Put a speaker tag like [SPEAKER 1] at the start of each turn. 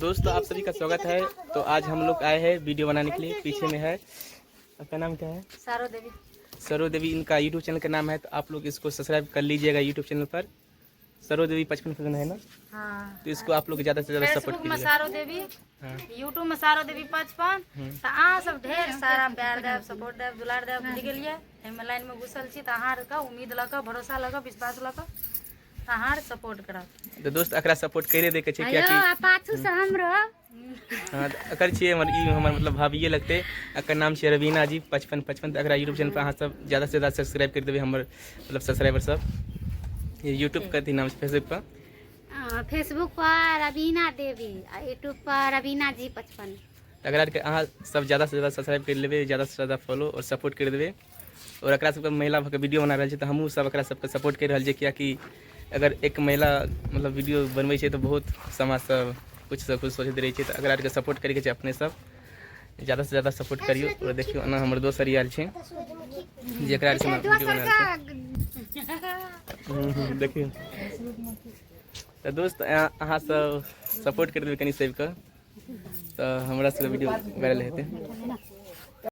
[SPEAKER 1] दोस्तों आप सभी का स्वागत है। तो आज हम लोग आए हैं वीडियो बनाने के लिए। पीछे में है, आपका नाम क्या है?
[SPEAKER 2] सरो देवी।
[SPEAKER 1] सरो देवी इनका यूट्यूब चैनल का नाम है, तो आप लोग इसको सब्सक्राइब कर लीजिएगा यूट्यूब चैनल पर। सरो देवी 55 है ना?
[SPEAKER 2] हाँ।
[SPEAKER 1] तो इसको आप लोग ज़्यादा से ज़्यादा सपोर्ट
[SPEAKER 2] फेसबुक में
[SPEAKER 1] कीजिएगा।
[SPEAKER 2] सरो देवी,
[SPEAKER 1] हाँ।
[SPEAKER 2] यूट्यूब में सरो देवी 55। तो अहाँ सब ढेर सारा प्यार देव, सपोर्ट देव, दुलार देव बुझ गेलिए। एहिमे लाइन में घुसल छी तो अहाँ का उम्मीद लऽ कऽ, भरोसा लऽ कऽ, विश्वास लऽ कऽ अहाँ सपोर्ट करब।
[SPEAKER 1] तो दोस्त एकरा सपोर्ट करे दे के छै, क्या कि
[SPEAKER 2] पाछू से हमरो
[SPEAKER 1] हाँ एकर छियै हमर मतलब भाभिये लगते। एकर नाम छै रवीना जी 5555। तो एकरा यूट्यूब चैनल पर अहाँ सब ज़्यादा से ज़्यादा सब्सक्राइब कर देबै। हमर मतलब सब्सक्राइबर सब ये यूट्यूब का थी नाम छै, फेसबुक पर
[SPEAKER 3] रवीना देवी, यूट्यूब पर रवीना जी 55।
[SPEAKER 1] अगर के अहाँ सब ज़्यादा से ज़्यादा सब्सक्राइब कर लेबै, ज़्यादा से ज़्यादा फॉलो और सपोर्ट कर देबै। और एकरा सबके महिला भऽ के वीडियो बना रहल छै, तो हमहूँ सब एकरा सबके सपोर्ट कर रहल छै। कियाकि अगर एक महिला मतलब वीडियो बनबै छै तो बहुत समाज सब कुछ से कुछ सोचैत रहै छै। तो एकरा के सपोर्ट करैके छै, अपने सब ज़्यादा से ज़्यादा सपोर्ट करियो। और देखियो ना हमर दोस्त आयल छै जेकरा से वीडियो बना रहल छै। देखियो तो दोस्त अहाँ सब सपोर्ट कर देबै कनि सबके, तो हमरा सबके वीडियो वायरल हेतै।